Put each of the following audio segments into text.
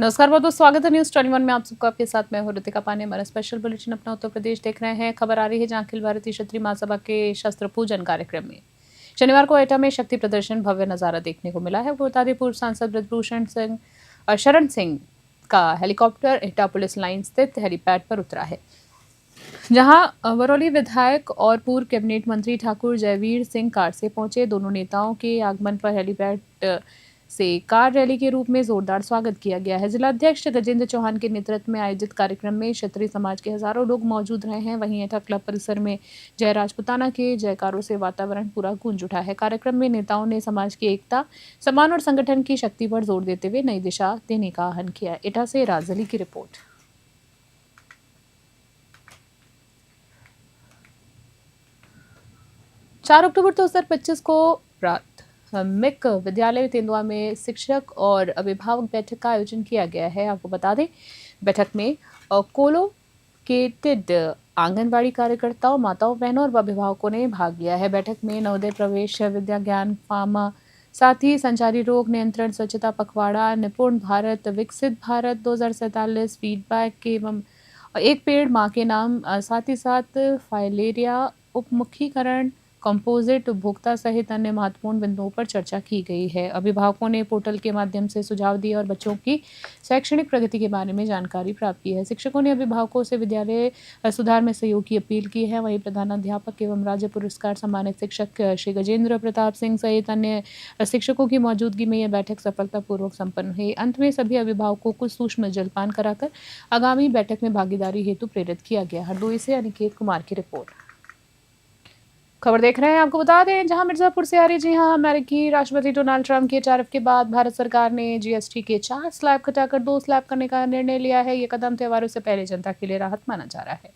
नमस्कार, बहुत बहुत स्वागत है न्यूज़ 21 में। आप सबको आपके साथ मैं हूं ऋतिका पांडे। हमारा स्पेशल बुलेटिन अपना उत्तर प्रदेश देख रहे हैं। खबर आ रही है जहां अखिल भारतीय क्षत्रिय महासभा के शस्त्र पूजन कार्यक्रम में शनिवार को एटा में शक्ति प्रदर्शन भव्य नजारा देखने को मिला है। बता दें, पूर्व सांसद ब्रजभूषण सिंह और शरण सिंह का हेलीकॉप्टर एटा पुलिस लाइन स्थित हेलीपैड पर उतरा है, जहां बरौली विधायक और पूर्व कैबिनेट मंत्री ठाकुर जयवीर सिंह कार से पहुंचे। दोनों नेताओं के आगमन पर हेलीपैड से कार रैली के रूप में जोरदार स्वागत किया गया है। जिलाध्यक्ष गजेंद्र चौहान के नेतृत्व में आयोजित कार्यक्रम में क्षत्रिय समाज के हजारों लोग मौजूद रहे हैं। वहीं एटा क्लब परिसर में जय राजपुताना के जयकारों से वातावरण पूरा गूंज उठा है। कार्यक्रम में नेताओं ने समाज की एकता, सम्मान और संगठन की शक्ति पर जोर देते हुए नई दिशा देने का आह्वान किया। एटा से राजली की रिपोर्ट। 4 अक्टूबर 2025 को रात मिक विद्यालय तेंदुआ में शिक्षक और अभिभावक बैठक का आयोजन किया गया है। आपको बता दें, बैठक में कोलोकेटेड आंगनबाड़ी कार्यकर्ताओं, माताओं, बहनों और अभिभावकों ने भाग लिया है। बैठक में नवोदय प्रवेश, विद्या ज्ञान, फार्मा, साथ ही संचारी रोग नियंत्रण, स्वच्छता पखवाड़ा, निपुण भारत, विकसित भारत 2047, फीडबैक एवं एक पेड़ माँ के नाम, साथ ही साथ फाइलेरिया उपमुखीकरण, कंपोजिट उपभोक्ता सहित अन्य महत्वपूर्ण बिंदुओं पर चर्चा की गई है। अभिभावकों ने पोर्टल के माध्यम से सुझाव दिए और बच्चों की शैक्षणिक प्रगति के बारे में जानकारी प्राप्त की है। शिक्षकों ने अभिभावकों से विद्यालय सुधार में सहयोग की अपील की है। वहीं प्रधानाध्यापक एवं राज्य पुरस्कार सम्मानित शिक्षक श्री गजेंद्र प्रताप सिंह सहित अन्य शिक्षकों की मौजूदगी में यह बैठक सफलतापूर्वक संपन्न हुई। अंत में सभी अभिभावकों को सूक्ष्म जलपान कराकर आगामी बैठक में भागीदारी हेतु प्रेरित किया गया। हरदोई से अनिकेत कुमार की रिपोर्ट। खबर देख रहे हैं। आपको बता दें, जहां मिर्जापुर से आ रही, जी हां, अमेरिकी राष्ट्रपति डोनाल्ड ट्रंप के टैरिफ के बाद भारत सरकार ने जीएसटी के 4 स्लैब घटाकर 2 स्लैब करने का निर्णय लिया है। ये कदम त्योहारों से पहले जनता के लिए राहत माना जा रहा है।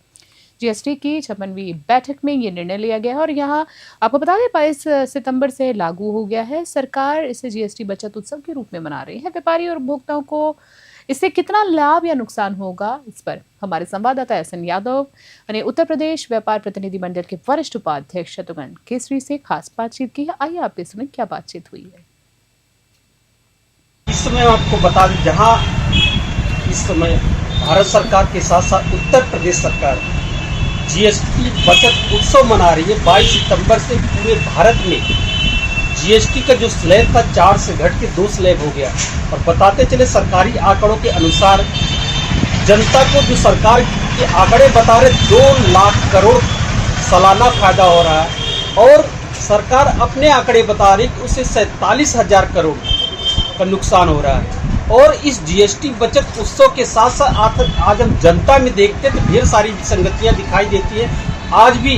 जीएसटी की 56वीं बैठक में ये निर्णय लिया गया है और यहाँ आपको बता दें 22 सितंबर से लागू हो गया है। सरकार इसे जीएसटी बचत उत्सव के रूप में मना रही है। व्यापारी और उपभोक्ताओं को इससे कितना लाभ या नुकसान होगा, इस पर हमारे संवाददाता एसएन यादव ने उत्तर प्रदेश व्यापार प्रतिनिधि मंडल के वरिष्ठ उपाध्यक्ष शत्रुघ्न केसरी से खास बातचीत की है। आइए आप सुनें क्या बातचीत हुई है। इस समय आपको बता दें, जहां इस समय भारत सरकार के साथ साथ उत्तर प्रदेश सरकार जीएसटी बचत उत्सव मना रही है। 22 सितंबर से पूरे भारत में जीएसटी का जो स्लैब था 4 से घट के 2 स्लैब हो गया। और बताते चले, सरकारी आंकड़ों के अनुसार जनता को जो सरकार के आंकड़े बता रहे 2 लाख करोड़ सालाना फायदा हो रहा है और सरकार अपने आंकड़े बता रही कि उसे 47,000 करोड़ का नुकसान हो रहा है। और इस जीएसटी बचत उत्सव के साथ साथ आज हम जनता में देखते हैं तो ढेर सारी संगतियां दिखाई देती है। आज भी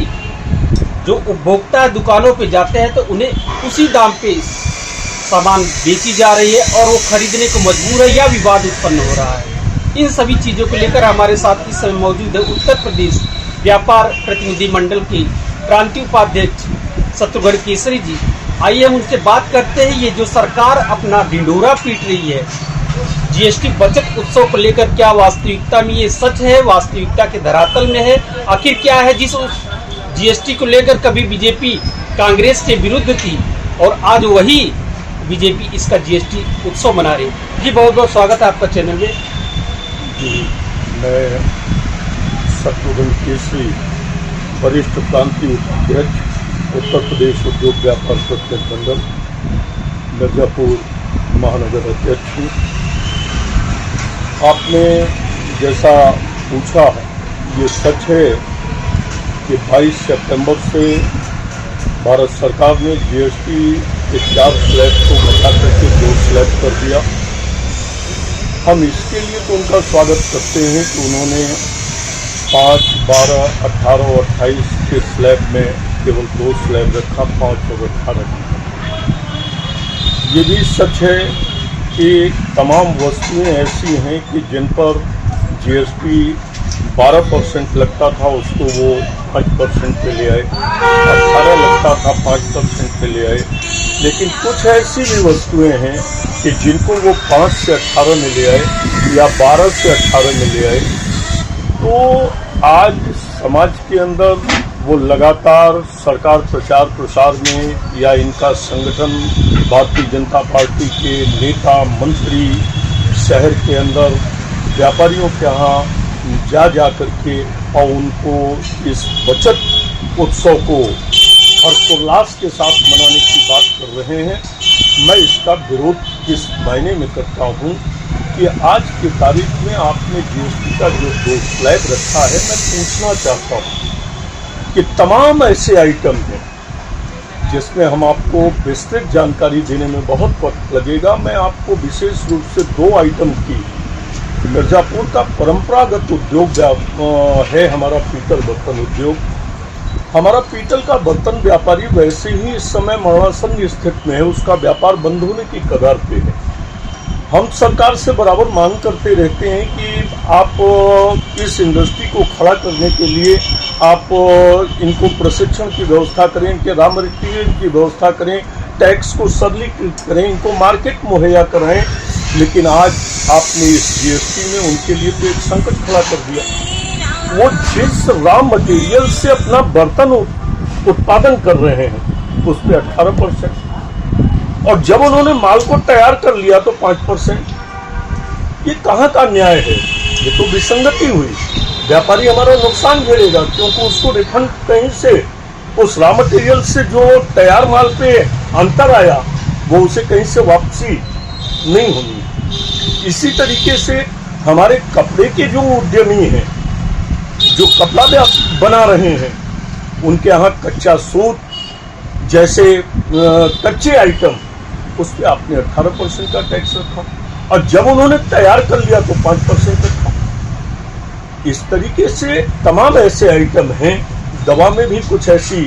जो उपभोक्ता दुकानों पे जाते हैं तो उन्हें उसी दाम पे सामान बेची जा रही है और वो खरीदने को मजबूर है या विवाद उत्पन्न हो रहा है। इन सभी चीज़ों को लेकर हमारे साथ इस समय मौजूद है उत्तर प्रदेश व्यापार प्रतिनिधि मंडल के प्रांतीय उपाध्यक्ष शत्रुघ्न केसरी जी। आइए हम उनसे बात करते हैं। ये जो सरकार अपना ढिंढोरा पीट रही है जीएसटी बचत उत्सव को लेकर, क्या वास्तविकता में ये सच है, वास्तविकता के धरातल में है? आखिर क्या है जिस जीएसटी को लेकर कभी बीजेपी कांग्रेस के विरुद्ध थी और आज वही बीजेपी इसका जीएसटी उत्सव मना रही है। जी बहुत बहुत स्वागत है आपका चैनल में। जी, मैं शत्रुघ्न केसरी, वरिष्ठ प्रांतीय उपाध्यक्ष उत्तर प्रदेश उद्योग व्यापार प्रतिनिधि मंडल मिर्जापुर महानगर अध्यक्ष हूँ। आपने जैसा पूछा ये सच है कि 22 सितंबर से भारत सरकार ने जीएसटी के 4 स्लैब को घटा करके 2 स्लैब कर दिया। हम इसके लिए तो उनका स्वागत करते हैं कि उन्होंने 5, 12, 18 और 28 के स्लैब में केवल 2 स्लैब रखा, 5 और 18। ये भी सच है कि तमाम वस्तुएं ऐसी हैं कि जिन पर जीएसटी 12% लगता था उसको वो 5% पे ले आए, 18 लगता था 5% पे ले आए। लेकिन कुछ ऐसी भी वस्तुएं हैं कि जिनको वो 5 से 18 में ले आए या 12 से 18 में ले आए। तो आज समाज के अंदर वो लगातार सरकार प्रचार प्रसार में या इनका संगठन भारतीय जनता पार्टी के नेता मंत्री शहर के अंदर व्यापारियों के यहाँ जा करके और उनको इस बचत उत्सव को हर्षोल्लास के साथ मनाने की बात कर रहे हैं। मैं इसका विरोध इस मायने में करता हूँ कि आज की तारीख में आपने जीएसटी का जो 2 स्लैब रखा है, मैं पूछना चाहता हूँ कि तमाम ऐसे आइटम हैं जिसमें हम आपको विस्तृत जानकारी देने में बहुत वक्त लगेगा। मैं आपको विशेष रूप से 2 आइटम की, मिर्जापुर का परंपरागत उद्योग है हमारा पीतल बर्तन उद्योग। हमारा पीतल का बर्तन व्यापारी वैसे ही इस समय मरणासन स्थिति में है, उसका व्यापार बंद होने की कगार पे है। हम सरकार से बराबर मांग करते रहते हैं कि आप इस इंडस्ट्री को खड़ा करने के लिए आप इनको प्रशिक्षण की व्यवस्था करें, इनके रॉ मटेरियल की व्यवस्था करें, टैक्स को सरलीकृत करें, इनको मार्केट मुहैया कराएं। लेकिन आज आपने इस जीएसटी में उनके लिए तो एक संकट खड़ा कर दिया। वो जिस रॉ मटेरियल से अपना बर्तन उत्पादन कर रहे हैं उस पर 18%, और जब उन्होंने माल को तैयार कर लिया तो 5%। ये कहाँ का न्याय है? ये तो विसंगति हुई। व्यापारी हमारा नुकसान झेलेगा क्योंकि उसको रिफंड कहीं से, उस रॉ मटेरियल से जो तैयार माल पे अंतर आया वो उसे कहीं से वापसी नहीं होनी। इसी तरीके से हमारे कपड़े के जो उद्यमी हैं, जो कपड़ा बना रहे हैं, उनके यहाँ कच्चा सूत जैसे कच्चे आइटम, उस पर आपने 18% का टैक्स रखा, और जब उन्होंने तैयार कर लिया तो 5% रखा। इस तरीके से तमाम ऐसे आइटम हैं। दवा में भी कुछ ऐसी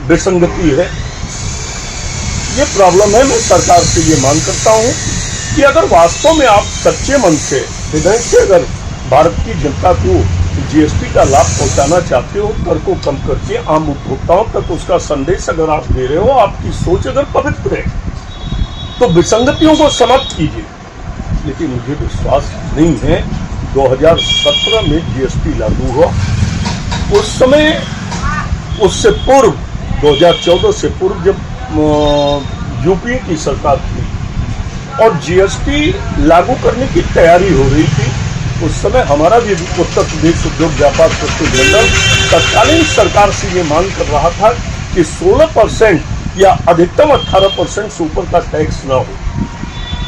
विसंगति है। ये प्रॉब्लम है। मैं सरकार से ये मांग करता हूँ कि अगर वास्तव में आप सच्चे मन से, हृदय से अगर भारत की जनता को जीएसटी का लाभ पहुंचाना चाहते हो, कर को कम करके आम उपभोक्ताओं तक उसका संदेश अगर आप दे रहे हो, आपकी सोच अगर पवित्र है, तो विसंगतियों को समाप्त कीजिए। लेकिन मुझे विश्वास नहीं है। 2017 में जीएसटी लागू हुआ, उस समय, उससे पूर्व 2014 से पूर्व जब यूपीए की सरकार थी और जीएसटी लागू करने की तैयारी हो रही थी, उस समय हमारा भी उत्तर प्रदेश उद्योग व्यापार प्रतिनिधिमंडल तत्कालीन सरकार से ये मांग कर रहा था कि 16% या अधिकतम 18% से ऊपर का टैक्स न हो।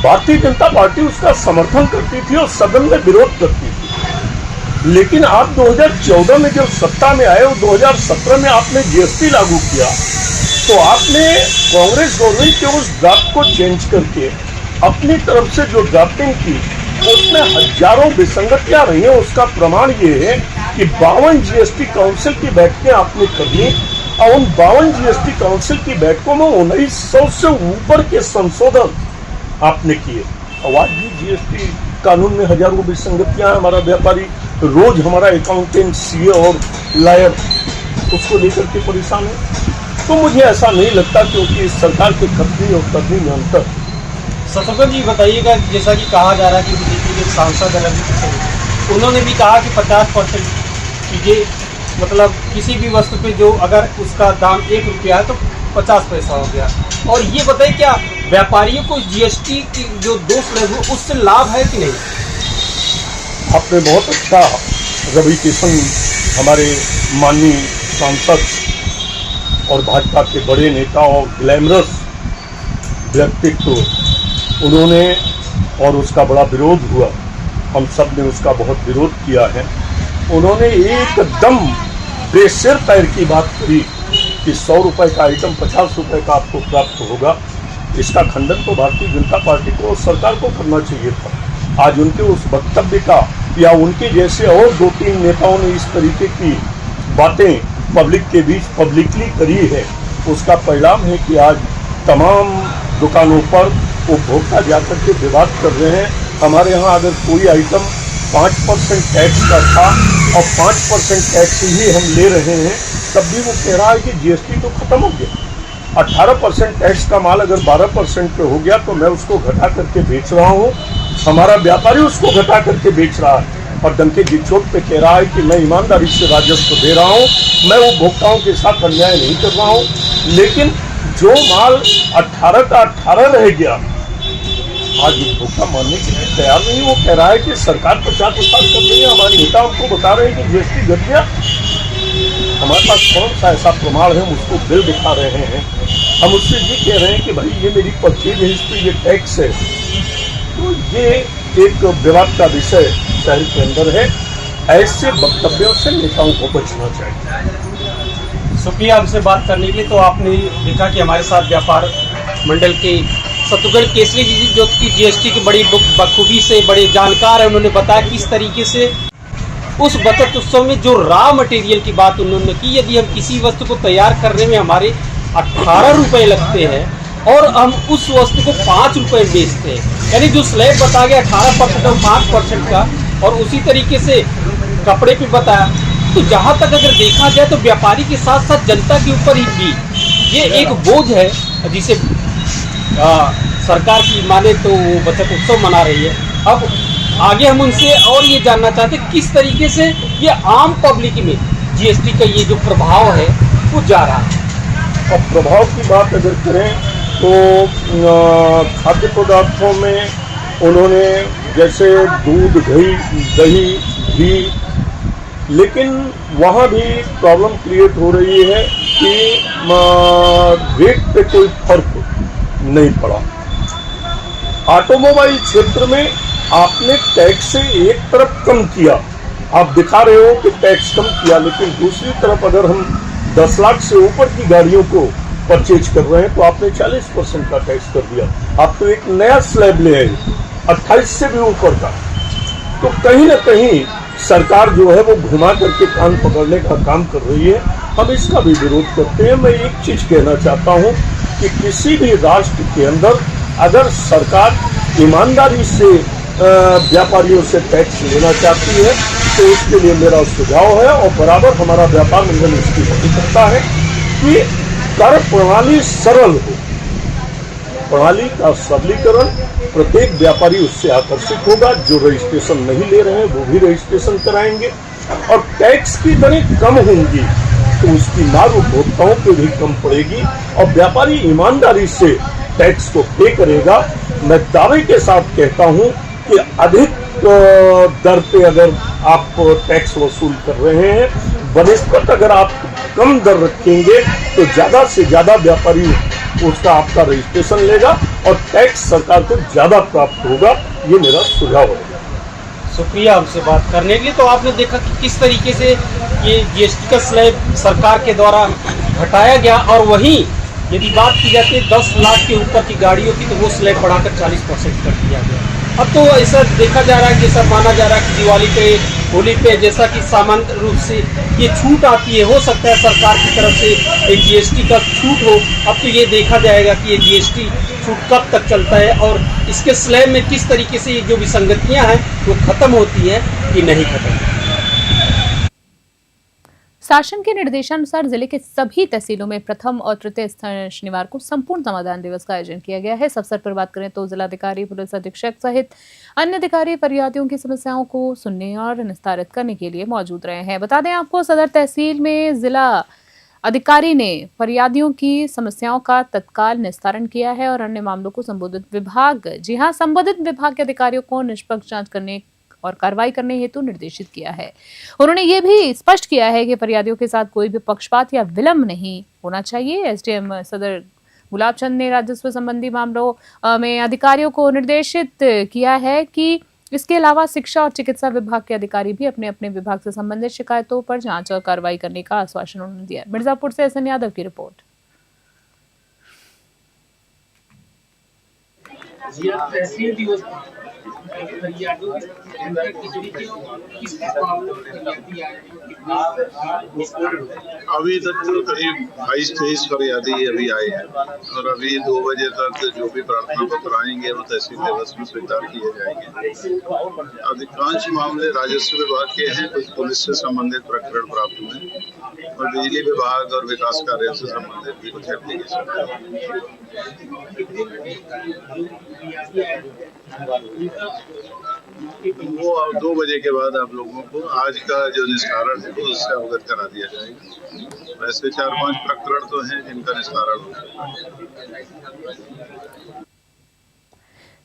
भारतीय जनता पार्टी उसका समर्थन करती थी और सदन में विरोध करती थी। लेकिन आप 2014 में जब सत्ता में आए और 2017 में आपने जीएसटी लागू किया, तो आपने कांग्रेस गवर्नमेंट के उस ड्राफ्ट को चेंज करके अपनी तरफ से जो ड्राफ्टिंग की, उसमें हजारों विसंगतियां रही हैं। उसका प्रमाण ये है कि 52 जीएसटी काउंसिल की बैठकें आपने कर ली, और उन 52 जीएसटी काउंसिल की बैठकों में 1900 से ऊपर के संशोधन आपने किए। और आज भी जीएसटी कानून में हजारों विसंगतियां। हमारा व्यापारी रोज, हमारा अकाउंटेंट, सीए और लॉयर उसको लेकर के परेशान है। तो मुझे ऐसा नहीं लगता, क्योंकि इस सरकार के कथनी और करनी में अंतर। शत्रुघ्न जी बताइएगा, जैसा कि कहा जा रहा है कि बीजेपी के सांसद हैं, उन्होंने भी कहा कि 50% कीजिए, मतलब किसी भी वस्तु पे जो अगर उसका दाम 1 रुपया है तो 50 पैसा हो गया। और ये बताइए, क्या व्यापारियों को जीएसटी की जो 2 स्लैब हो उससे लाभ है कि नहीं? आपने बहुत अच्छा, रवि किशन हमारे माननीय सांसद और भाजपा के बड़े नेता और ग्लैमरस व्यक्तित्व, उन्होंने, और उसका बड़ा विरोध हुआ, हम सब ने उसका बहुत विरोध किया है। उन्होंने एकदम बेसिर पैर की बात करी कि 100 रुपए का आइटम 50 रुपए का आपको प्राप्त होगा। इसका खंडन तो भारतीय जनता पार्टी को और सरकार को करना चाहिए था। आज उनके उस वक्तव्य का, या उनके जैसे और 2-3 नेताओं ने इस तरीके की बातें पब्लिक के बीच पब्लिकली करी है, उसका परिणाम है कि आज तमाम दुकानों पर उपभोक्ता जाकर के विवाद कर रहे हैं। हमारे यहाँ अगर कोई आइटम 5% टैक्स का था और 5% टैक्स ही हम ले रहे हैं, तब भी वो कह रहा है कि जीएसटी तो खत्म हो गया। 18% टैक्स का माल अगर 12% पे हो गया तो मैं उसको घटा करके बेच रहा हूँ, हमारा व्यापारी उसको घटा करके बेच रहा है और डंके की चोट पे कह रहा है कि मैं ईमानदारी से राजस्व दे रहा हूँ, मैं उपभोक्ताओं के साथ अन्याय नहीं कर रहा हूँ। लेकिन जो माल 18 का 18 रह गया, आज उपभोक्ता मानने के लिए तैयार नहीं। वो कह रहा है कि सरकार प्रचार प्रसार कर रही है, हमारे नेता हमको बता रहे हैं कि जीएसटी घट गया। हमारे पास कौन सा ऐसा प्रमाण है, हम उसको बिल दिखा रहे हैं। हम उससे ये कह रहे हैं कि भाई ये मेरी परचेज हिस्ट्री, ये टैक्स है। तो ये एक विवाद का विषय शहर के अंदर है। ऐसे वक्तव्यों से नेताओं को बचना चाहिए। शुक्रिया हमसे बात करने के लिए। तो आपने देखा कि हमारे साथ व्यापार मंडल के शत्रुघ्न केसरी जी जो कि जीएसटी की बड़ी बखूबी से बड़े जानकार है, उन्होंने बताया किस तरीके से उस बचत उत्सव में जो रॉ मटेरियल की बात उन्होंने की, यदि हम किसी वस्तु को तैयार करने में हमारे 18 रुपये लगते हैं और हम उस वस्तु को 5 रुपये बेचते हैं, यानी जो स्लैब बता गया 18% और 5% का, और उसी तरीके से कपड़े पे बताया, तो जहाँ तक अगर देखा जाए तो व्यापारी के साथ साथ जनता के ऊपर ही भी ये एक बोझ है, जिसे सरकार की माने तो वो बचत उत्सव मना रही है। अब आगे हम उनसे और ये जानना चाहते हैं किस तरीके से ये आम पब्लिक में जीएसटी का ये जो प्रभाव है वो जा रहा है। अब प्रभाव की बात अगर करें तो खाद्य पदार्थों में उन्होंने जैसे दूध, दही, घी, लेकिन वहाँ भी प्रॉब्लम क्रिएट हो रही है कि रेट पे कोई फर्क नहीं पड़ा। ऑटोमोबाइल क्षेत्र में आपने टैक्स से एक तरफ कम किया, आप दिखा रहे हो कि टैक्स कम किया, लेकिन दूसरी तरफ अगर हम 10 लाख से ऊपर की गाड़ियों को परचेज कर रहे हैं तो आपने 40% का टैक्स कर दिया। आप तो एक नया स्लैब ले आए 28 से भी ऊपर का। तो कहीं ना कहीं सरकार जो है वो घुमा करके कान पकड़ने का काम कर रही है। हम इसका भी विरोध करते हैं। मैं एक चीज कहना चाहता हूं कि किसी भी राष्ट्र के अंदर अगर सरकार ईमानदारी से व्यापारियों से टैक्स लेना चाहती है तो उसके लिए मेरा सुझाव है, और बराबर हमारा व्यापार मंडल इसकी मदद करता है कि कर प्रणाली सरल हो। प्रणाली का सरलीकरण, प्रत्येक व्यापारी उससे आकर्षित होगा। जो रजिस्ट्रेशन नहीं ले रहे हैं वो भी रजिस्ट्रेशन कराएंगे, और टैक्स की दरें कम होंगी तो उसकी मार उपभोक्ताओं पे भी कम पड़ेगी, और व्यापारी ईमानदारी से टैक्स को पे करेगा। मैं दावे के साथ कहता हूं कि अधिक दर पे अगर आप टैक्स वसूल कर रहे हैं, बनिस्बत अगर आप कम दर रखेंगे तो ज्यादा से ज्यादा व्यापारी उसका आपका रजिस्ट्रेशन लेगा और टैक्स सरकार को ज्यादा प्राप्त होगा। ये मेरा सुझाव है। शुक्रिया हमसे बात करने के लिए। तो आपने देखा कि किस तरीके से ये जीएसटी का स्लैब सरकार के द्वारा घटाया गया, और वहीं यदि बात की जाती है 10 लाख के ऊपर की गाड़ियों की तो वो स्लैब बढ़ाकर 40% कर दिया गया। अब तो ऐसा देखा जा रहा है कि ऐसा माना जा रहा है कि दिवाली पे, होली पे जैसा कि सामान्य रूप से ये छूट आती है, हो सकता है सरकार की तरफ से एक जीएसटी का छूट हो। अब तो ये देखा जाएगा कि ये जीएसटी छूट कब तक चलता है और इसके स्लैब में किस तरीके से ये जो विसंगतियां हैं वो खत्म होती हैं कि नहीं खत्म। शासन के निर्देशानुसार जिले के सभी तहसीलों में प्रथम और तृतीय शनिवार को संपूर्ण समाधान दिवस का आयोजन किया गया है। इस अवसर पर बात करें तो जिलाधिकारी, पुलिस अधीक्षक सहित अन्य अधिकारी फरियादियों की समस्याओं को सुनने और निस्तारित करने के लिए मौजूद रहे हैं। बता दें आपको, सदर तहसील में जिला अधिकारी ने फरियादियों की समस्याओं का तत्काल निस्तारण किया है और अन्य मामलों को संबंधित विभाग के अधिकारियों को निष्पक्ष जांच करने और कार्रवाई करने हेतु निर्देशित किया है। उन्होंने ये भी स्पष्ट किया है कि फरियादियों के साथ कोई भी पक्षपात या विलंब नहीं होना चाहिए। एसडीएम सदर गुलाब चंद ने राजस्व संबंधी मामलों में अधिकारियों को निर्देशित किया है कि इसके अलावा शिक्षा और चिकित्सा विभाग के अधिकारी भी अपने अपने विभाग से संबंधित शिकायतों पर जांच और कार्रवाई करने का आश्वासन उन्होंने दिया। मिर्जापुर से एसएन यादव की रिपोर्ट। अभी तक तो करीब 22-23 फरियादी अभी आए हैं और अभी 2 बजे तक जो भी प्रार्थना पत्र आएंगे वो तहसील दिवस में स्वीकार किए जाएंगे। अधिकांश मामले राजस्व विभाग के हैं, कुछ पुलिस से संबंधित प्रकरण प्राप्त हुए और बिजली विभाग और विकास कार्य से संबंधित भी कुछ एप्लीकेशन है। वो 2 बजे के बाद आप लोगों को आज का जो निस्तारण है उससे अवगत करा दिया जाएगा। वैसे 4-5 प्रकरण तो हैं जिनका निस्तारण हो।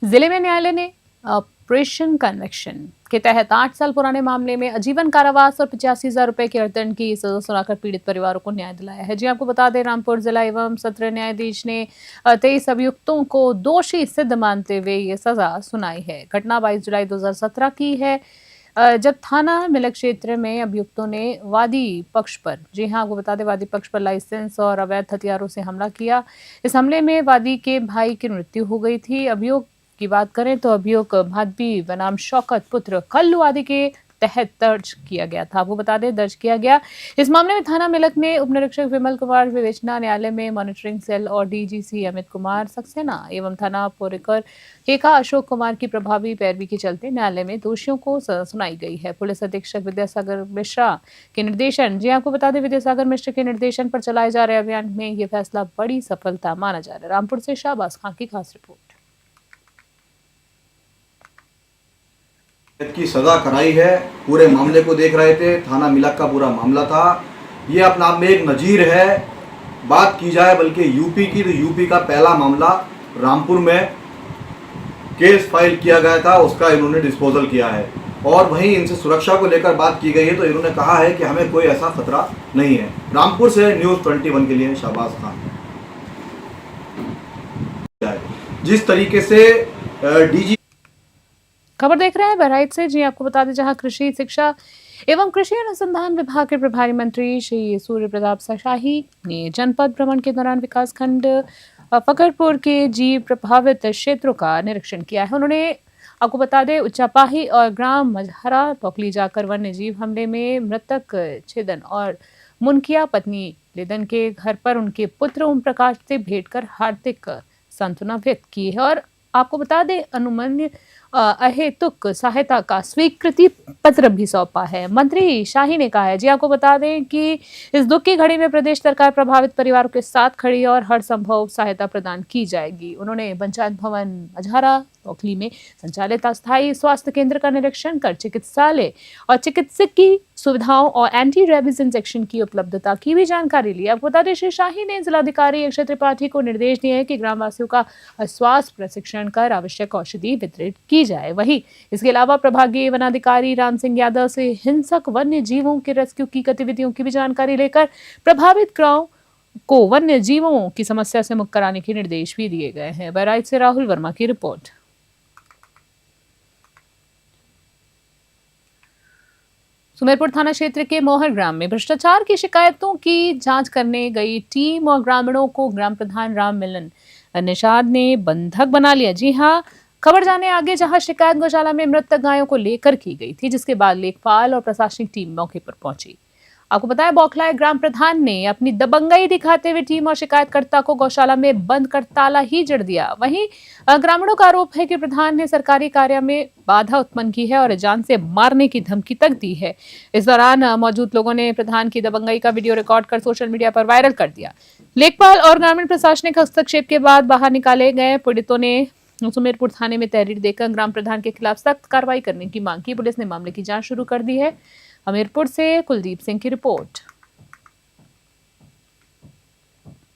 जिले में न्यायालय ने ऑपरेशन कन्वेक्शन के तहत 8 साल पुराने मामले में आजीवन कारावास और 85,000 रुपए के अर्थदंड की सजा सुनाकर पीड़ित परिवारों को न्याय दिलाया है। जी आपको बता दें, रामपुर जिला एवं सत्र न्यायाधीश ने 23 अभियुक्तों को दोषी सिद्ध मानते हुए ये सजा सुनाई है। घटना 22 जुलाई 2017 की है, जब थाना मिलक क्षेत्र में अभियुक्तों ने वादी पक्ष पर, जी हाँ आपको बता दें, वादी पक्ष पर लाइसेंस और अवैध हथियारों से हमला किया। इस हमले में वादी के भाई की मृत्यु हो गई थी। अभियोग की बात करें तो अभियोग भादवी बनाम शौकत पुत्र कल्लू आदि के तहत दर्ज किया गया था। आपको बता दें, दर्ज किया गया इस मामले में थाना मिलक ने उप निरीक्षक विमल कुमार विवेचना, न्यायालय में मॉनिटरिंग सेल और डीजीसी अमित कुमार सक्सेना एवं थाना पोरेकर केका अशोक कुमार की प्रभावी पैरवी के चलते न्यायालय में दोषियों को सजा सुनाई गई है। पुलिस अधीक्षक विद्यासागर मिश्रा के निर्देशन, जी आपको बता दें, विद्यासागर मिश्र के निर्देशन पर चलाए जा रहे अभियान में यह फैसला बड़ी सफलता माना जा रहा है। रामपुर से शाहबाज खान की खास रिपोर्ट। की सजा कराई है, पूरे मामले को देख रहे थे, थाना मिलक का पूरा मामला था। ये अपने आप में एक नजीर है। बात की जाए बल्कि यूपी की, तो यूपी का पहला मामला रामपुर में केस फाइल किया गया था, उसका इन्होंने डिस्पोजल किया है। और वहीं इनसे सुरक्षा को लेकर बात की गई है, तो इन्होंने कहा है कि हमें कोई ऐसा खतरा नहीं है। रामपुर से न्यूज़ 21 के लिए शाहबाज खान। जिस तरीके से डीजी खबर देख रहे हैं बहराइच से। जी आपको बता दें, जहां कृषि शिक्षा एवं कृषि अनुसंधान विभाग के प्रभारी मंत्री श्री सूर्य प्रताप शाही ने जनपद भ्रमण के दौरान विकासखंड फकरपुर के जीव प्रभावित क्षेत्रों का निरीक्षण किया है। उन्होंने आपको बता दें, उच्चापाही और ग्राम मझहरा टोकली जाकर वन्य जीव हमले में मृतक छेदन और मुनकिया पत्नी लेदन के घर पर उनके पुत्र ओम प्रकाश से भेंट कर हार्दिक सांत्वना व्यक्त की है। और आपको बता दें, अनुमन्य अहेतुक सहायता का स्वीकृति पत्र भी सौंपा है। मंत्री शाही ने कहा है, जी आपको बता दें कि इस दुख की घड़ी में प्रदेश सरकार प्रभावित परिवारों के साथ खड़ी है और हर संभव सहायता प्रदान की जाएगी। उन्होंने पंचायत भवन मझहरा टोकली में संचालित अस्थायी स्वास्थ्य केंद्र का निरीक्षण कर चिकित्सालय और चिकित्सकीय सुविधाओं और एंटी रेबीज इंजेक्शन की उपलब्धता की भी जानकारी ली। आपको बता दें, श्री शाही ने जिलाधिकारी अक्षय त्रिपाठी को निर्देश दिए हैं कि ग्रामवासियों का स्वास्थ्य प्रशिक्षण कर आवश्यक औषधि वितरित की जाए। वहीं इसके अलावा प्रभागीय वनाधिकारी राम सिंह यादव से हिंसक वन्य जीवों के रेस्क्यू की गतिविधियों की भी जानकारी लेकर प्रभावित गांव को वन्य जीवों की समस्या से मुक्त कराने के निर्देश भी दिए गए हैं। बहराइच से राहुल वर्मा की रिपोर्ट। सुमेरपुर थाना क्षेत्र के मोहर ग्राम में भ्रष्टाचार की शिकायतों की जांच करने गई टीम और ग्रामीणों को ग्राम प्रधान राम मिलन निषाद ने बंधक बना लिया। जी हाँ, खबर जाने आगे, जहां शिकायत गौशाला में मृत गायों को लेकर की गई थी, जिसके बाद लेखपाल और प्रशासनिक टीम मौके पर पहुंची। आपको बताया, बौखलाए ग्राम प्रधान ने अपनी दबंगई दिखाते हुए टीम और शिकायतकर्ता को गौशाला में बंद कर ताला ही जड़ दिया। वहीं ग्रामीणों का आरोप है कि प्रधान ने सरकारी कार्य में बाधा उत्पन्न की है और जान से मारने की धमकी तक दी है। इस दौरान मौजूद लोगों ने प्रधान की दबंगई का वीडियो रिकॉर्ड कर सोशल मीडिया पर वायरल कर दिया। लेखपाल और ग्रामीण प्रशासनिक हस्तक्षेप के बाद बाहर निकाले गए पीड़ितों ने सुमेरपुर थाने में तहरीर देकर ग्राम प्रधान के खिलाफ सख्त कार्रवाई करने की मांग की। पुलिस ने मामले की जांच शुरू कर दी है। हमीरपुर से कुलदीप सिंह की रिपोर्ट।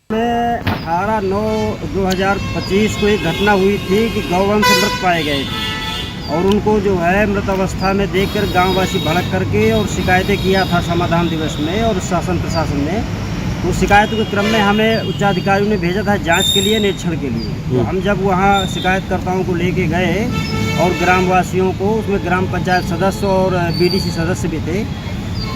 में 18/9/2025 को एक घटना हुई थी कि गौवंश मृत पाए गए थे और उनको जो है मृत अवस्था में देखकर गांववासी भड़क करके और शिकायतें किया था समाधान दिवस में और शासन प्रशासन ने। तो शिकायतों के क्रम में हमें उच्चाधिकारियों ने भेजा था जांच के लिए, निरीक्षण के लिए। तो हम जब वहाँ शिकायतकर्ताओं को लेके गए और ग्रामवासियों को, उसमें ग्राम पंचायत सदस्य और बीडीसी सदस्य भी थे,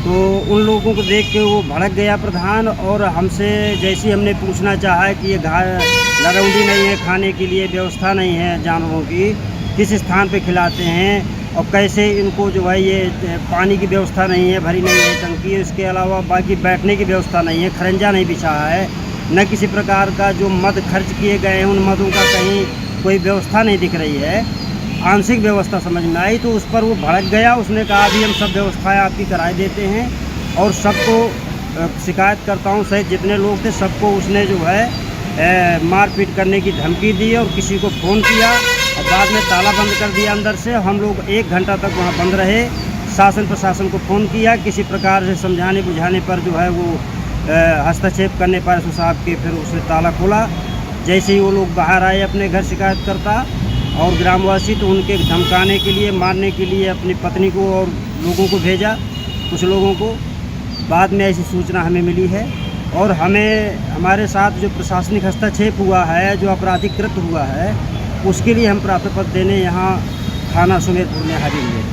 तो उन लोगों को देख के वो भड़क गया प्रधान और हमसे जैसे ही हमने पूछना चाहा कि ये लरौंडी नहीं है, खाने के लिए व्यवस्था नहीं है जानवरों की, किस स्थान पे खिलाते हैं और कैसे इनको जो है ये पानी की व्यवस्था नहीं है, भरी नहीं है टंकी, इसके अलावा बाकी बैठने की व्यवस्था नहीं है, खरंजा नहीं बिछा है, न किसी प्रकार का जो मद खर्च किए गए हैं उन मदों का कहीं कोई व्यवस्था नहीं दिख रही है, आंशिक व्यवस्था समझ में आई। तो उस पर वो भड़क गया। उसने कहा अभी हम सब व्यवस्थाएं आपकी कराए देते हैं और सबको शिकायतकर्ताओं सहित जितने लोग थे सबको उसने जो है मारपीट करने की धमकी दी और किसी को फ़ोन किया और बाद में ताला बंद कर दिया अंदर से। हम लोग 1 घंटा तक वहाँ बंद रहे। शासन प्रशासन को फ़ोन किया, किसी प्रकार से समझाने बुझाने पर जो है वो हस्तक्षेप करने पर साहब के फिर उसने ताला खोला। जैसे ही वो लोग बाहर आए अपने घर शिकायतकर्ता, और ग्रामवासी तो उनके धमकाने के लिए, मारने के लिए अपनी पत्नी को और लोगों को भेजा, कुछ लोगों को। बाद में ऐसी सूचना हमें मिली है और हमारे साथ जो प्रशासनिक हस्तक्षेप हुआ है, जो आपराधिक कृत्य हुआ है, उसके लिए हम प्राप्त पत्र देने यहाँ थाना सुमेरपुर में हाजिर हुए।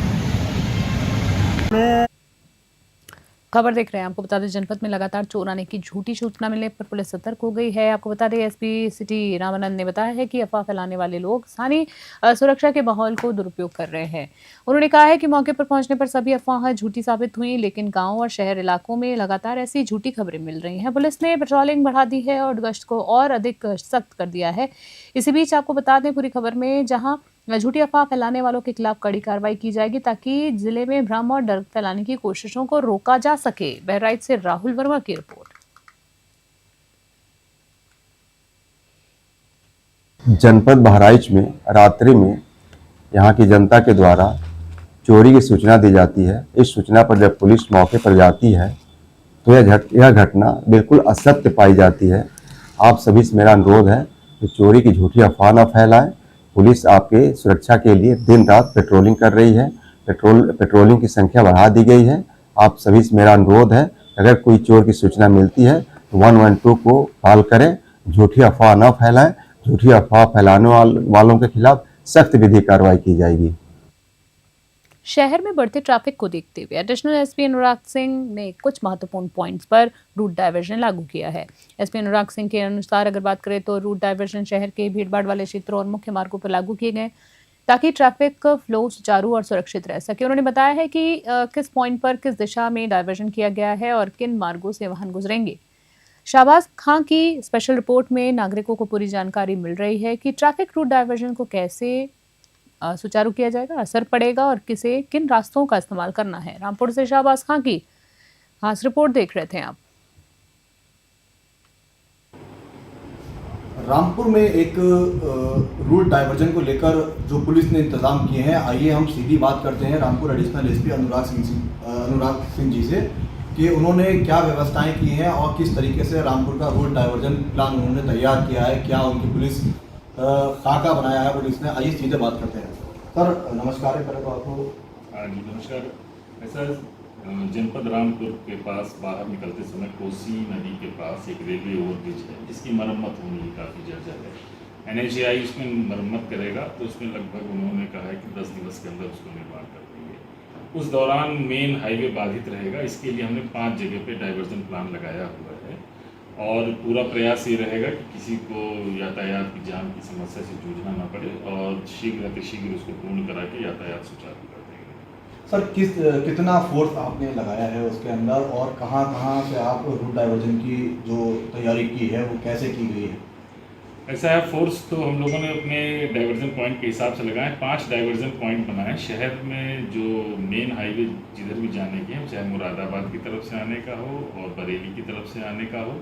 खबर देख रहे हैं। आपको बता दें, जनपद में लगातार चोर आने की झूठी सूचना मिलने पर पुलिस सतर्क हो गई है। आपको बता दें, एसपी सिटी रामानंद ने बताया है कि अफवाह फैलाने वाले लोग स्थानीय सुरक्षा के माहौल को दुरुपयोग कर रहे हैं। उन्होंने कहा है कि मौके पर पहुंचने पर सभी अफवाह झूठी साबित हुई, लेकिन गांव और शहर इलाकों में लगातार ऐसी झूठी खबरें मिल रही हैं। पुलिस ने पेट्रोलिंग बढ़ा दी है और गश्त को और अधिक सख्त कर दिया है। इसी बीच आपको बता दें, पूरी खबर में जहां झूठी अफवाह फैलाने वालों के खिलाफ कड़ी कार्रवाई की जाएगी ताकि जिले में भ्रम और डर फैलाने की कोशिशों को रोका जा सके। बहराइच से राहुल वर्मा की रिपोर्ट। जनपद बहराइच में रात्रि में यहाँ की जनता के द्वारा चोरी की सूचना दी जाती है। इस सूचना पर जब पुलिस मौके पर जाती है तो यह घटना बिल्कुल असत्य पाई जाती है। आप सभी से मेरा अनुरोध है कि चोरी की झूठी अफवाह न फैलाएं। पुलिस आपके सुरक्षा के लिए दिन रात पेट्रोलिंग कर रही है। पेट्रोलिंग की संख्या बढ़ा दी गई है। आप सभी से मेरा अनुरोध है, अगर कोई चोर की सूचना मिलती है तो 112 को कॉल करें। झूठी अफवाह न फैलाएं। झूठी अफवाह फैलाने वालों के खिलाफ सख्त विधिक कार्रवाई की जाएगी। शहर में बढ़ते ट्रैफिक को देखते हुए एडिशनल एसपी अनुराग सिंह ने कुछ महत्वपूर्ण पॉइंट्स पर रूट डायवर्जन लागू किया है। एसपी अनुराग सिंह के अनुसार अगर बात करें तो रूट डायवर्जन शहर के भीड़भाड़ वाले क्षेत्रों और मुख्य मार्गों पर लागू किए गए ताकि ट्रैफिक फ्लो सुचारू और सुरक्षित रह सके। उन्होंने बताया है कि किस पॉइंट पर किस दिशा में डायवर्जन किया गया है और किन मार्गों से वाहन गुजरेंगे। शाहबाज खां की स्पेशल रिपोर्ट में नागरिकों को पूरी जानकारी मिल रही है कि ट्रैफिक रूट डायवर्जन को कैसे सुचारू किया जाएगा, असर पड़ेगा और किन रास्तों का इस्तेमाल करना है। रामपुर से शाहबाज खां की खास रिपोर्ट देख रहे थे आप। रामपुर में एक रूट डाइवर्जन को लेकर जो पुलिस ने इंतजाम किए हैं, आइए हम सीधी बात करते हैं रामपुर एडिशनल एसपी अनुराग सिंह जी से कि उन्होंने क्या व्यवस्थाएं की हैं और किस तरीके से रामपुर का रूट डाइवर्जन प्लान उन्होंने तैयार किया है, क्या उनकी पुलिस खाका बनाया है पुलिस ने। आइए सीधे बात करते हैं। सर नमस्कार करें तो आपको। जी नमस्कार। ऐसा जनपद रामपुर के पास बाहर निकलते समय कोसी नदी के पास एक रेलवे ओवरब्रिज है जिसकी मरम्मत होनी काफ़ी जर्जर है। NHAI उसमें मरम्मत करेगा तो उसमें लगभग उन्होंने कहा है कि 10 दिवस के अंदर उसको निर्माण कर देंगे। उस दौरान मेन हाईवे बाधित रहेगा। इसके लिए हमने 5 जगह पे डाइवर्जन प्लान लगाया हुआ है और पूरा प्रयास ये रहेगा कि किसी को यातायात की जाम की समस्या से जूझना ना पड़े और शीघ्र उसको पूर्ण करा के यातायात सुचारू कर देंगे। सर कितना फोर्स आपने लगाया है उसके अंदर और कहाँ से आप रूट डाइवर्जन की जो तैयारी की है वो कैसे की गई है? ऐसा है, फोर्स तो हम लोगों ने अपने डाइवर्जन पॉइंट के हिसाब से लगाए। 5 डाइवर्जन पॉइंट बनाए शहर में जो मेन हाईवे जिधर भी जाने के हैं, चाहे मुरादाबाद की तरफ से आने का हो और बरेली की तरफ से आने का हो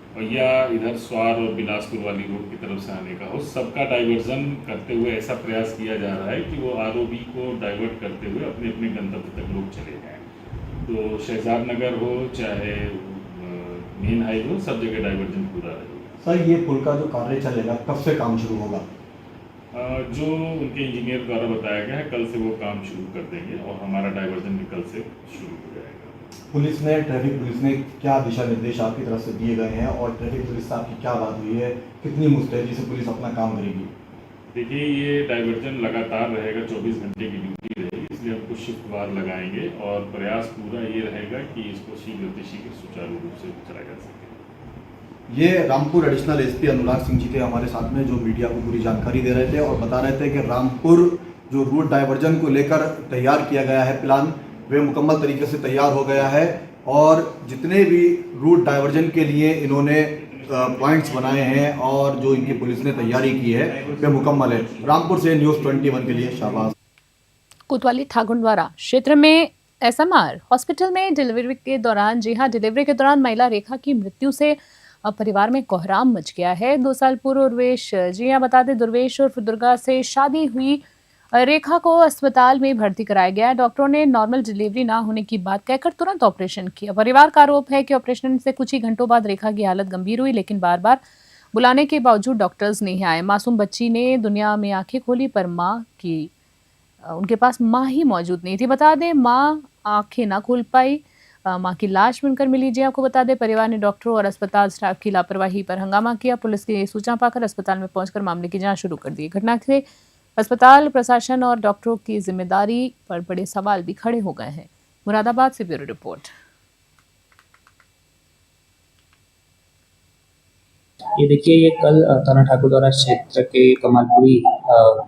और या इधर स्वार और बिलासपुर वाली रोड की तरफ से आने का हो, सबका डाइवर्जन करते हुए ऐसा प्रयास किया जा रहा है कि वो ROB को डाइवर्ट करते हुए अपने अपने गंतव्य तक लोग चले जाएँ। तो शहजाद नगर हो चाहे मेन हाईवे हो, सब जगह डाइवर्जन पूरा रहेगा। सर ये पुल का जो कार्य चलेगा कब से काम शुरू होगा? जो उनके इंजीनियर द्वारा बताया गया है, कल से वो काम शुरू कर देंगे और हमारा डाइवर्जन भी कल से शुरू हो जाएगा। ट्रैफिक पुलिस ने क्या दिशा निर्देश आपकी तरफ से दिए गए हैं और ट्रैफिक पुलिस से आपकी क्या बात हुई है, कितनी मुस्तैदी से पुलिस अपना काम करेगी? देखिए, ये डाइवर्जन लगातार रहेगा, 24 घंटे की ड्यूटी रहेगी, इसलिए हम कुछ शिफ्टवार लगाएंगे और प्रयास पूरा ये रहेगा कि इसको शीघ्र सुचारू रूप से चलाया जा सके। ये रामपुर एडिशनल एसपी अनुराग सिंह जी थे हमारे साथ में, जो मीडिया को पूरी जानकारी दे रहे थे और बता रहे थे कि रामपुर जो रूट डाइवर्जन को लेकर तैयार किया गया है प्लान, वे मुकम्मल तरीके से तैयार हो गया है और जितने भी रूट डाइवर्जन के लिए इन्होंने पॉइंट्स बनाए हैं और जो इनकी पुलिस ने तैयारी की है वे मुकम्मल है। रामपुर से न्यूज़ 21 के लिए शाहबाज। कोतवाली ठाकुरद्वारा क्षेत्र में SMR हॉस्पिटल में डिलीवरी के दौरान महिला रेखा की मृत्यु से अब परिवार में कोहराम मच गया है। 2 साल पूर्व दुर्वेश बता दें, दुर्वेश और दुर्गा से शादी हुई रेखा को अस्पताल में भर्ती कराया गया। डॉक्टरों ने नॉर्मल डिलीवरी ना होने की बात कहकर तुरंत ऑपरेशन किया। परिवार का आरोप है कि ऑपरेशन से कुछ ही घंटों बाद रेखा की हालत गंभीर हुई, लेकिन बार बार बुलाने के बावजूद डॉक्टर्स नहीं आए। मासूम बच्ची ने दुनिया में आंखें खोली पर उनके पास माँ ही मौजूद नहीं थी। बता दें माँ आंखें ना खोल पाई, माँ की लाश बनकर मिली। जी आपको बता दें परिवार ने डॉक्टरों और अस्पताल स्टाफ की लापरवाही पर हंगामा किया। पुलिस की सूचना पाकर अस्पताल में पहुंचकर मामले की जांच शुरू कर दी। घटना से अस्पताल प्रशासन और डॉक्टरों की जिम्मेदारी पर बड़े सवाल भी खड़े हो गए हैं। मुरादाबाद से ब्यूरो रिपोर्ट। ये देखिए, ये कल थाना ठाकुरद्वारा क्षेत्र के कमालपुरी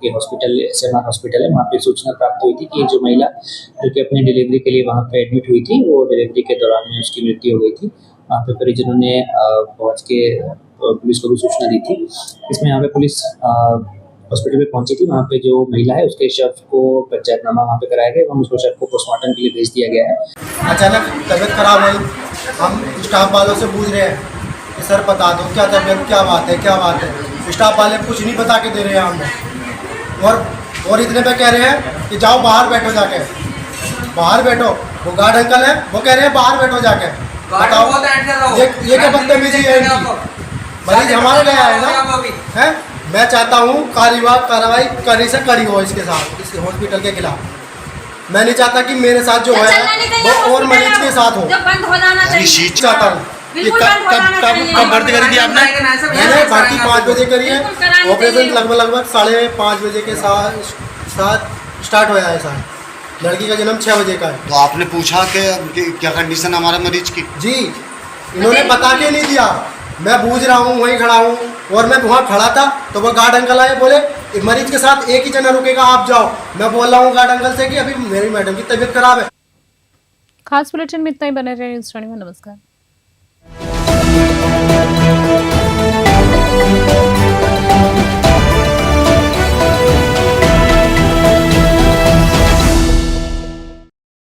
के हॉस्पिटल SMR हॉस्पिटल है, वहाँ पे सूचना प्राप्त हुई थी कि जो महिला जो कि अपनी डिलीवरी के लिए वहाँ पे एडमिट हुई थी, वो डिलीवरी के दौरान में उसकी मृत्यु हो गई थी। वहाँ पे परिजनों ने पहुँच के पुलिस को भी सूचना दी थी। इसमें यहाँ पे पुलिस हॉस्पिटल में पहुंची थी। वहाँ पे जो महिला है उसके शव को पंचायतनामा वहाँ पे कराया गया और उसको शव को पोस्टमार्टम के लिए भेज दिया गया है। अचानक तबीयत खराब हुई, हम स्टाफ वालों से पूछ रहे हैं कि सर बता दो क्या तबीयत, क्या बात है, क्या बात है। स्टाफ वाले कुछ नहीं बता के दे रहे हैं हमें और इतने पे कह रहे हैं कि जाओ बाहर बैठो जाके, बाहर बैठो। वो गार्ड अंकल है, वो कह रहे हैं बाहर बैठो जाके। बताओ ये क्या बदतमीजी है इनकी। मरीज हमारे गया है ना, है। मैं चाहता हूँ कार्रवाई कड़ी से कड़ी हो इसके साथ, इस हॉस्पिटल के खिलाफ। मैं नहीं चाहता कि मेरे साथ जो है वो और मरीज के साथ हो। चाहता हूँ कब भर्ती करी थी आपने? मैंने भर्ती 5 बजे करी है। ऑपरेशन लगभग 5:30 बजे के साथ स्टार्ट होया है सर। लड़की का जन्म 6 बजे का है। तो आपने पूछा कि क्या कंडीशन हमारे मरीज की? जी, इन्होंने बता के नहीं दिया। मैं बूझ रहा हूँ, वहीं खड़ा हूँ और मैं वहाँ खड़ा था तो वो गार्ड अंकल आए, बोले मरीज के साथ एक ही जना रुकेगा, आप जाओ। मैं बोल रहा हूँ गार्ड अंकल से कि अभी मेरी मैडम की तबीयत खराब है। खास बुलेटिन में इतना ही। बने रहे न्यूज़ श्रेणी में। नमस्कार।